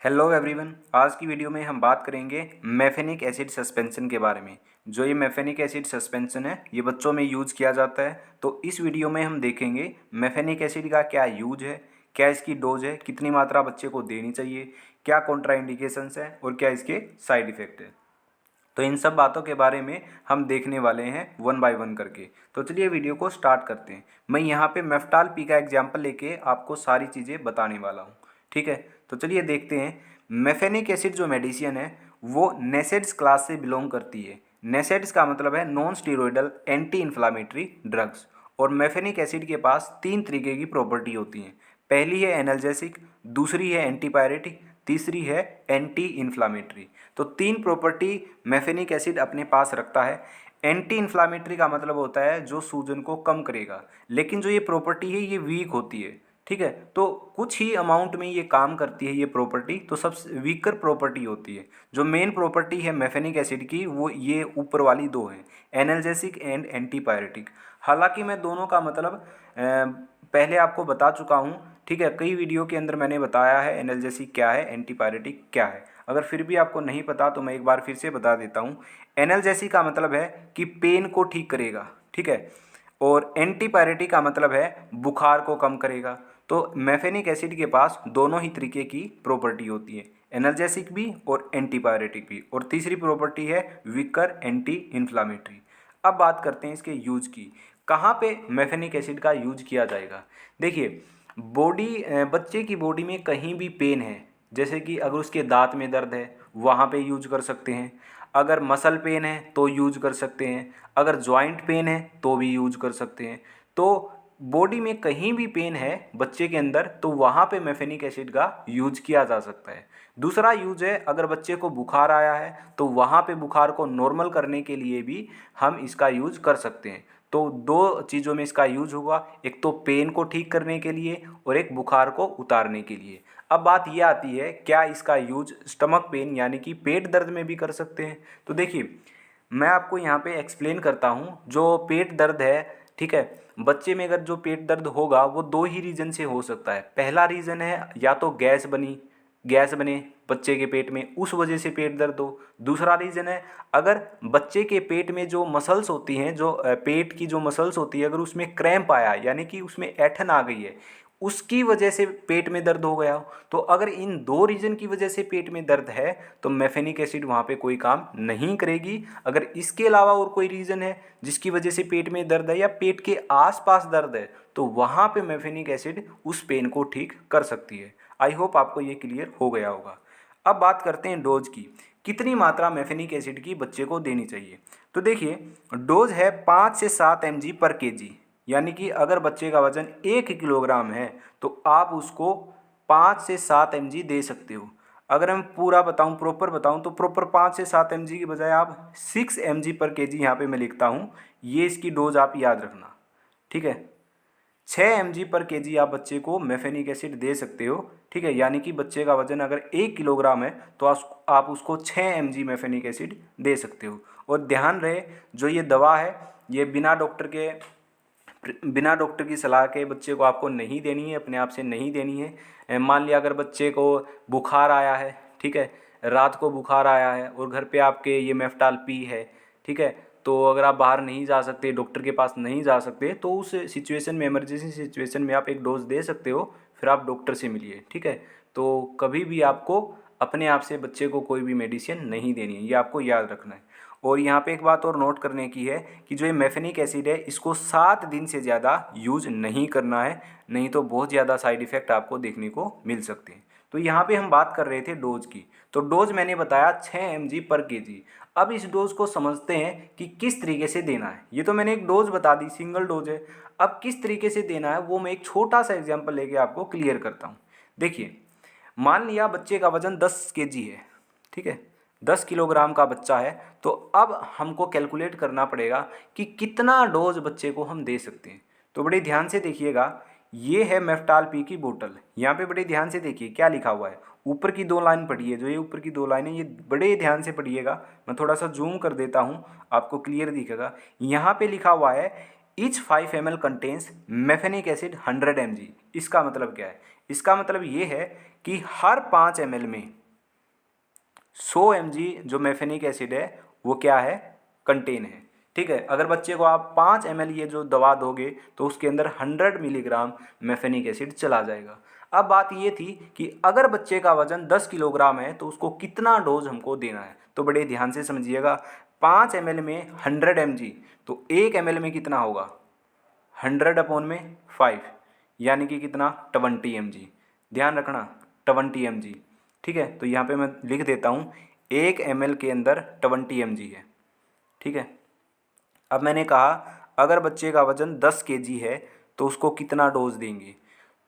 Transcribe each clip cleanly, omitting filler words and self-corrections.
Hello everyone, आज की video में हम बात करेंगे मेफेनिक एसिड सस्पेंशन के बारे में। जो ये मेफेनिक एसिड सस्पेंशन है ये बच्चों में यूज़ किया जाता है। तो इस वीडियो में हम देखेंगे मेफेनिक एसिड का क्या यूज है, क्या इसकी डोज है, कितनी मात्रा बच्चे को देनी चाहिए, क्या कॉन्ट्राइंडिकेशंस हैं और क्या इसके साइड इफ़ेक्ट है। तो इन सब बातों के बारे में हम देखने वाले हैं वन बाय वन करके। तो चलिए वीडियो को स्टार्ट करते हैं। मैं यहाँ पे मेफ्टाल पी का एग्जाम्पल लेके आपको सारी चीज़ें बताने वाला हूँ, ठीक है। तो चलिए देखते हैं। मेफेनिक एसिड जो मेडिसिन है वो नेसेड्स क्लास से बिलोंग करती है। नेसेड्स का मतलब है non steroidal anti inflammatory drugs. और मेफेनिक एसिड के पास तीन तरीके की प्रॉपर्टी होती हैं। पहली है एनाल्जेसिक, दूसरी है एंटीपायरेटिक, तीसरी है एंटी इन्फ्लामेटरी। तो तीन प्रॉपर्टी मेफेनिक एसिड अपने पास रखता है। एंटी इन्फ्लामेटरी का मतलब होता है जो सूजन को कम करेगा, लेकिन जो ये प्रॉपर्टी है ये वीक होती है, ठीक है। तो कुछ ही अमाउंट में ये काम करती है ये प्रॉपर्टी, तो सबसे वीकर प्रॉपर्टी होती है। जो मेन प्रॉपर्टी है मेफेनिक एसिड की वो ये ऊपर वाली दो हैं, एनाल्जेसिक एंड एंटीपायरेटिक। हालांकि मैं दोनों का मतलब पहले आपको बता चुका हूँ, ठीक है। कई वीडियो के अंदर मैंने बताया है एनाल्जेसिक क्या है, एंटीपायरेटिक क्या है। अगर फिर भी आपको नहीं पता तो मैं एक बार फिर से बता देता हूँ। एनाल्जेसिक का मतलब है कि पेन को ठीक करेगा, ठीक है। और एंटीपायरेटिक का मतलब है बुखार को कम करेगा। तो मेफेनिक एसिड के पास दोनों ही तरीके की प्रॉपर्टी होती है, एनाल्जेसिक भी और एंटीपायरेटिक भी। और तीसरी प्रॉपर्टी है विकर एंटी इन्फ्लामेटरी। अब बात करते हैं इसके यूज की। कहाँ पे मेफेनिक एसिड का यूज किया जाएगा। देखिए, बच्चे की बॉडी में कहीं भी पेन है, जैसे कि अगर उसके दांत में दर्द है वहाँ पे यूज कर सकते हैं। अगर मसल पेन है तो यूज कर सकते हैं। अगर जॉइंट पेन है तो भी यूज कर सकते हैं। तो बॉडी में कहीं भी पेन है बच्चे के अंदर तो वहाँ पे मेफेनिक एसिड का यूज किया जा सकता है। दूसरा यूज है, अगर बच्चे को बुखार आया है तो वहाँ पे बुखार को नॉर्मल करने के लिए भी हम इसका यूज कर सकते हैं। तो दो चीज़ों में इसका यूज होगा, एक तो पेन को ठीक करने के लिए और एक बुखार को उतारने के लिए। अब बात यह आती है, क्या इसका यूज स्टमक पेन यानी कि पेट दर्द में भी कर सकते हैं। तो देखिए, मैं आपको यहाँ पे एक्सप्लेन करता हूँ। जो पेट दर्द है, ठीक है, बच्चे में अगर जो पेट दर्द होगा वो दो ही रीज़न से हो सकता है। पहला रीज़न है या तो गैस बने बच्चे के पेट में, उस वजह से पेट दर्द हो। दूसरा रीज़न है, अगर बच्चे के पेट में जो मसल्स होती हैं, जो पेट की जो मसल्स होती है, अगर उसमें क्रैम्प आया यानी कि उसमें ऐंठन आ गई है, उसकी वजह से पेट में दर्द हो गया हो। तो अगर इन दो रीज़न की वजह से पेट में दर्द है तो मेफेनिक एसिड वहाँ पे कोई काम नहीं करेगी। अगर इसके अलावा और कोई रीज़न है जिसकी वजह से पेट में दर्द है या पेट के आसपास दर्द है तो वहाँ पे मेफेनिक एसिड उस पेन को ठीक कर सकती है। आई होप आपको ये क्लियर हो गया होगा। अब बात करते हैं डोज की। कितनी मात्रा मेफेनिक एसिड की बच्चे को देनी चाहिए। तो देखिए, डोज है 5 से 7 mg पर केजी। यानी कि अगर बच्चे का वजन 1 किलोग्राम है तो आप उसको 5 से 7 mg दे सकते हो। अगर मैं पूरा बताऊं, प्रॉपर बताऊं, तो प्रॉपर 5 से 7 mg की बजाय आप 6 mg पर केजी यहाँ पे मैं लिखता हूँ। ये इसकी डोज आप याद रखना, ठीक है। 6 mg पर केजी आप बच्चे को मेफेनिक एसिड दे सकते हो, ठीक है। यानी कि बच्चे का वजन अगर 1 किलोग्राम है तो आप उसको 6 mg मेफेनिक एसिड दे सकते हो। और ध्यान रहे, जो ये दवा है ये बिना डॉक्टर की सलाह के बच्चे को आपको नहीं देनी है, अपने आप से नहीं देनी है। मान लिया अगर बच्चे को बुखार आया है, ठीक है, रात को बुखार आया है और घर पे आपके ये मेफ्टाल पी है, ठीक है। तो अगर आप बाहर नहीं जा सकते, डॉक्टर के पास नहीं जा सकते, तो उस सिचुएशन में, इमरजेंसी सिचुएशन में आप एक डोज दे सकते हो, फिर आप डॉक्टर से मिलिए, ठीक है। तो कभी भी आपको अपने आप से बच्चे को कोई भी मेडिसिन नहीं देनी है, ये आपको याद रखना है। और यहाँ पे एक बात और नोट करने की है कि जो ये मेफेनिक एसिड है इसको 7 दिन से ज़्यादा यूज नहीं करना है, नहीं तो बहुत ज़्यादा साइड इफ़ेक्ट आपको देखने को मिल सकते हैं। तो यहाँ पे हम बात कर रहे थे डोज की। तो डोज मैंने बताया 6 mg पर केजी। अब इस डोज को समझते हैं कि किस तरीके से देना है। ये तो मैंने एक डोज बता दी, सिंगल डोज है। अब किस तरीके से देना है वो मैं एक छोटा सा एग्जाम्पल लेके आपको क्लियर करता हूँ। देखिए, मान लिया बच्चे का वजन 10 केजी है, ठीक है, 10 किलोग्राम का बच्चा है। तो अब हमको कैलकुलेट करना पड़ेगा कि कितना डोज बच्चे को हम दे सकते हैं। तो बड़े ध्यान से देखिएगा, ये है मेफ्टाल पी की बोतल। यहाँ पे बड़े ध्यान से देखिए क्या लिखा हुआ है। ऊपर की दो लाइन पढ़िए, जो ये ऊपर की दो लाइन है ये बड़े ध्यान से पढ़िएगा। मैं थोड़ा सा जूम कर देता हूँ, आपको क्लियर दिखेगा। यहाँ पे लिखा हुआ है each 5 ml contains mefenamic acid 100 mg। इसका मतलब क्या है, इसका मतलब ये है कि हर 5 ml में 100 mg जो मेफेनिक एसिड है वो क्या है, कंटेन है। ठीक है, अगर बच्चे को आप 5 ml ये जो दवा दोगे तो उसके अंदर 100 मिलीग्राम मेफेनिक एसिड चला जाएगा। अब बात ये थी कि अगर बच्चे का वजन 10 किलोग्राम है तो उसको कितना डोज हमको देना है, तो बड़े ध्यान से समझिएगा। 5 ml में 100 mg, तो 1 ml में कितना होगा, 100/5, यानी कि कितना, 20 mg। ध्यान रखना 20 mg। ठीक है, तो यहाँ पे मैं लिख देता हूँ 1 ml के अंदर 20 mg है। ठीक है, अब मैंने कहा अगर बच्चे का वजन 10 kg है तो उसको कितना डोज देंगे,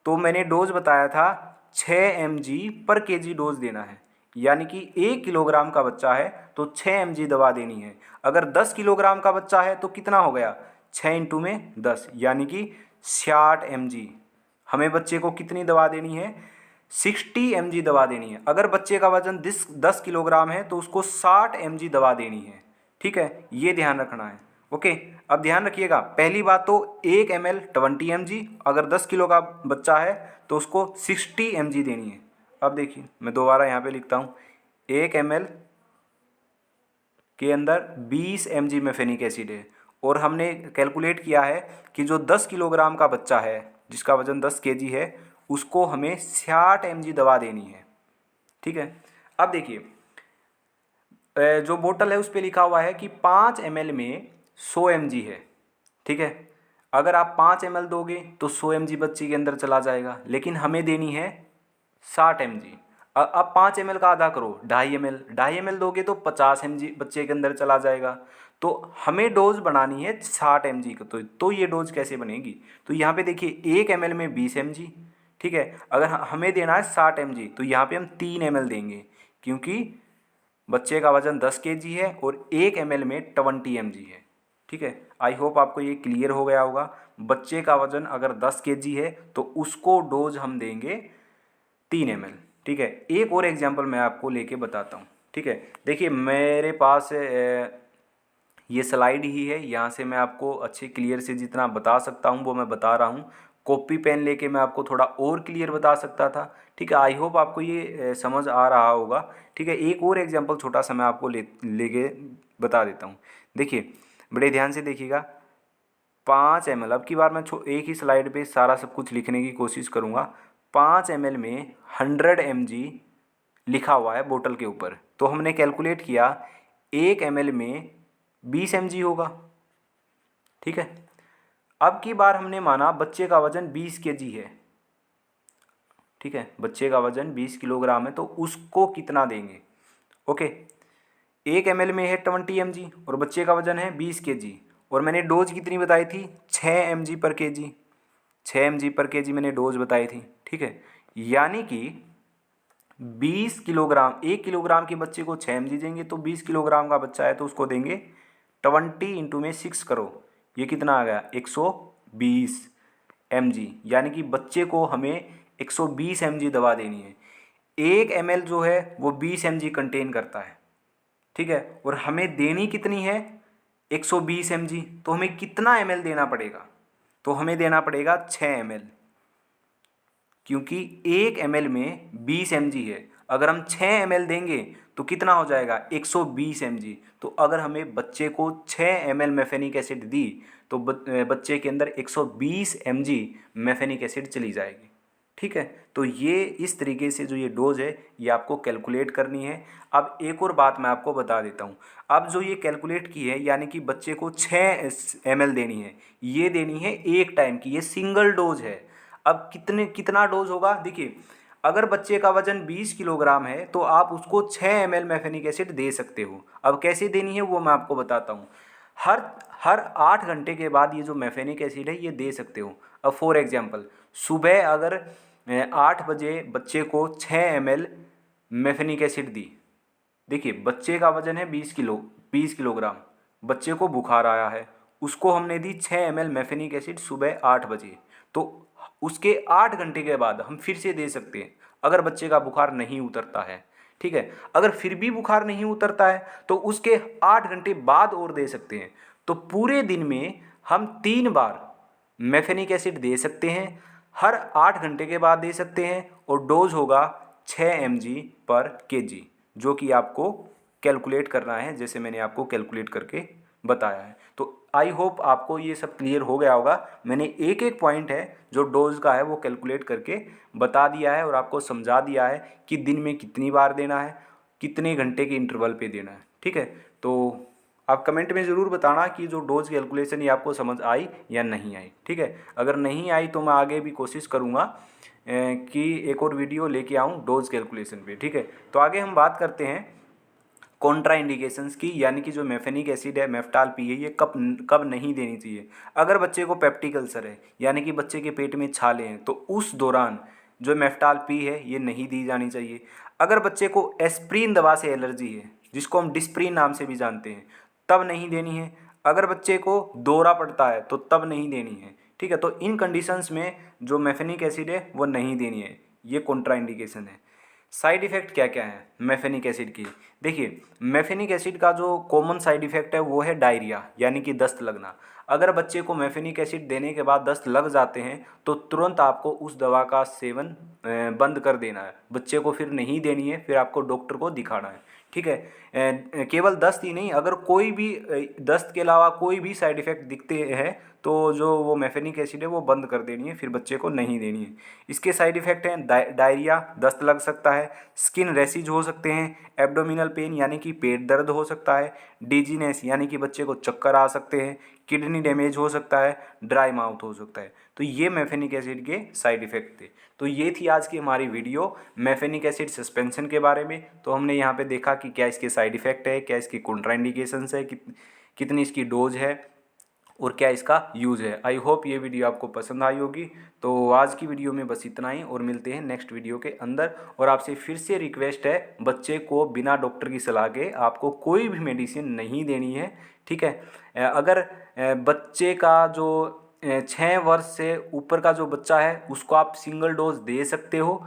तो मैंने डोज बताया था 6 mg पर kg डोज देना है, यानी कि 1 किलोग्राम का बच्चा है तो 6 mg दवा देनी है। अगर 10 किलोग्राम का बच्चा है तो कितना हो गया, 6 इंटू में 10, यानी कि 60 mg। हमें बच्चे को कितनी दवा देनी है, 60 mg दवा देनी है। अगर बच्चे का वजन 10 किलोग्राम है तो उसको 60 mg दवा देनी है। ठीक है, ये ध्यान रखना है। ओके, अब ध्यान रखिएगा, पहली बात तो 1 ml 20 mg, अगर 10 किलो का बच्चा है तो उसको 60 mg देनी है। अब देखिए मैं दोबारा यहाँ पे लिखता हूँ, 1 ml के अंदर 20 mg मेफेनिक एसिड है, और हमने कैलकुलेट किया है कि जो 10 किलोग्राम का बच्चा है जिसका वजन 10 kg है उसको हमें 60 mg दवा देनी है। ठीक है, अब देखिए जो बोतल है उस पर लिखा हुआ है कि 5 ml में 100 mg है। ठीक है, अगर आप 5 ml दोगे तो 100 mg बच्चे के अंदर चला जाएगा, लेकिन हमें देनी है 60 mg। अब 5 ml का आधा करो, 2.5 ml दोगे तो 50 mg बच्चे के अंदर चला जाएगा। तो हमें डोज बनानी है 60 mg का, तो ये डोज कैसे बनेगी, तो यहाँ पे देखिए 1 ml में 20 mg। ठीक है, अगर हमें देना है 60 mg तो यहाँ पे हम 3 ml देंगे, क्योंकि बच्चे का वजन 10 kg है और 1 ml में 20 mg है। ठीक है, आई होप आपको ये क्लियर हो गया होगा। बच्चे का वजन अगर 10 kg है तो उसको डोज हम देंगे 3 ml। ठीक है, एक और एग्जांपल मैं आपको लेके बताता हूँ। ठीक है, देखिए मेरे पास ये स्लाइड ही है, यहाँ से मैं आपको अच्छे क्लियर से जितना बता सकता हूँ वो मैं बता रहा हूँ। कॉपी पेन लेके मैं आपको थोड़ा और क्लियर बता सकता था। ठीक है, आई होप आपको ये समझ आ रहा होगा। ठीक है, एक और एग्जांपल छोटा सा मैं आपको लेके बता देता हूँ। देखिए बड़े ध्यान से देखिएगा, 5 ml, अब की बार मैं एक ही स्लाइड पे सारा सब कुछ लिखने की कोशिश करूँगा। 5 ml में 100 mg लिखा हुआ है बोतल के ऊपर, तो हमने कैलकुलेट किया 1 ml में 20 mg होगा। ठीक है, अब की बार हमने माना बच्चे का वजन 20 kg है। ठीक है, बच्चे का वजन 20 किलोग्राम है तो उसको कितना देंगे। ओके, 1 ml में है 20 mg और बच्चे का वजन है 20 kg, और मैंने डोज कितनी बताई थी, 6 mg पर kg। 6 mg पर kg मैंने डोज बताई थी। ठीक है, यानी कि 20 किलोग्राम, 1 किलोग्राम के बच्चे को 6 mg देंगे तो 20 किलोग्राम का बच्चा है तो उसको देंगे 20 इंटू में 6 करो, ये कितना आ गया, 120 mg, यानी कि बच्चे को हमें 120 mg दवा देनी है। 1 ml जो है वो 20 mg कंटेन करता है। ठीक है, और हमें देनी कितनी है, 120 mg, तो हमें कितना ml देना पड़ेगा, तो हमें देना पड़ेगा 6 ml, क्योंकि 1 ml में 20 mg है। अगर हम 6 ml देंगे तो कितना हो जाएगा, 120 mg। तो अगर हमें बच्चे को 6 ml मेफेनिक एसिड दी तो बच्चे के अंदर 120 mg मेफेनिक एसिड चली जाएगी। ठीक है, तो ये इस तरीके से जो ये डोज है ये आपको कैलकुलेट करनी है। अब एक और बात मैं आपको बता देता हूँ, अब जो ये कैलकुलेट की है यानी कि बच्चे को 6 ml देनी है, ये देनी है एक टाइम की, ये सिंगल डोज है। अब कितना डोज होगा, देखिए अगर बच्चे का वजन 20 किलोग्राम है तो आप उसको 6 ml मेफेनिक एसिड दे सकते हो। अब कैसे देनी है वो मैं आपको बताता हूँ। हर हर 8 घंटे के बाद ये जो मेफेनिक एसिड है ये दे सकते हो। अब फॉर एग्जांपल सुबह अगर 8 बजे बच्चे को 6 ml मेफेनिक एसिड दी, देखिए बच्चे का वजन है 20 किलोग्राम, बच्चे को बुखार आया है, उसको हमने दी 6 ml मेफेनिक एसिड सुबह 8 बजे, तो उसके 8 घंटे के बाद हम फिर से दे सकते हैं अगर बच्चे का बुखार नहीं उतरता है। ठीक है, अगर फिर भी बुखार नहीं उतरता है तो उसके 8 घंटे बाद और दे सकते हैं। तो पूरे दिन में हम 3 बार मेफेनिक एसिड दे सकते हैं। हर 8 घंटे के बाद दे सकते हैं और डोज होगा 6 mg/kg, जो कि आपको कैलकुलेट करना है, जैसे मैंने आपको कैलकुलेट करके बताया है। तो आई होप आपको ये सब क्लियर हो गया होगा। मैंने एक एक पॉइंट है जो डोज का है वो कैलकुलेट करके बता दिया है और आपको समझा दिया है कि दिन में कितनी बार देना है, कितने घंटे के इंटरवल पे देना है। ठीक है, तो आप कमेंट में ज़रूर बताना कि जो डोज कैलकुलेशन ये आपको समझ आई या नहीं आई। ठीक है, अगर नहीं आई तो मैं आगे भी कोशिश करूँगा कि एक और वीडियो लेके आऊँ डोज कैलकुलेशन पे। ठीक है, तो आगे हम बात करते हैं कॉन्ट्रा इंडिकेशंस की, यानी कि जो मेफेनिक एसिड है, मेफ्टाल पी है, ये कब कब नहीं देनी चाहिए। अगर बच्चे को पेप्टिक अल्सर है, यानी कि बच्चे के पेट में छाले हैं, तो उस दौरान जो मेफ्टाल पी है ये नहीं दी जानी चाहिए। अगर बच्चे को एस्प्रीन दवा से एलर्जी है, जिसको हम डिस्प्रीन नाम से भी जानते हैं, तब नहीं देनी है। अगर बच्चे को दौरा पड़ता है तो तब नहीं देनी है। ठीक है, तो इन कंडीशंस में जो मेफेनिक एसिड है वो नहीं देनी है, ये कॉन्ट्रा इंडिकेशन है। साइड इफ़ेक्ट क्या क्या है मेफेनिक एसिड की? देखिए, मेफेनिक एसिड का जो कॉमन साइड इफ़ेक्ट है वो है डायरिया, यानी कि दस्त लगना। अगर बच्चे को मेफेनिक एसिड देने के बाद दस्त लग जाते हैं तो तुरंत आपको उस दवा का सेवन बंद कर देना है। बच्चे को फिर नहीं देनी है, फिर आपको डॉक्टर को दिखाना है। ठीक है, केवल दस्त ही नहीं, अगर कोई भी दस्त के अलावा कोई भी साइड इफ़ेक्ट दिखते हैं तो जो वो मेफेनिक एसिड है वो बंद कर देनी है, फिर बच्चे को नहीं देनी है। इसके साइड इफ़ेक्ट हैं डायरिया, दस्त लग सकता है, स्किन रैशेज हो सकते हैं, एब्डोमिनल पेन यानी कि पेट दर्द हो सकता है, डिजीनेस यानी कि बच्चे को चक्कर आ सकते हैं, किडनी डैमेज हो सकता है, ड्राई माउथ हो सकता है। तो ये मेफेनिक एसिड के साइड इफ़ेक्ट थे। तो ये थी आज की हमारी वीडियो मेफेनिक एसिड सस्पेंशन के बारे में। तो हमने यहाँ पे देखा कि क्या इसके साइड इफ़ेक्ट है, क्या इसकी कॉन्ट्राइंडिकेशंस है, कितनी इसकी डोज है और क्या इसका यूज़ है। आई होप ये वीडियो आपको पसंद आई होगी। तो आज की वीडियो में बस इतना ही, और मिलते हैं नेक्स्ट वीडियो के अंदर। और आपसे फिर से रिक्वेस्ट है, बच्चे को बिना डॉक्टर की सलाह के आपको कोई भी मेडिसिन नहीं देनी है। ठीक है, अगर बच्चे का जो 6 वर्ष से ऊपर का जो बच्चा है उसको आप सिंगल डोज दे सकते हो।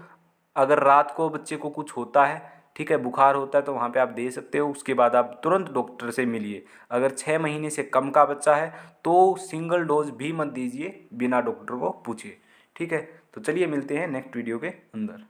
अगर रात को बच्चे को कुछ होता है, ठीक है, बुखार होता है, तो वहाँ पे आप दे सकते हो। उसके बाद आप तुरंत डॉक्टर से मिलिए। अगर 6 महीने से कम का बच्चा है तो सिंगल डोज भी मत दीजिए बिना डॉक्टर को पूछे। ठीक है, तो चलिए मिलते हैं नेक्स्ट वीडियो के अंदर।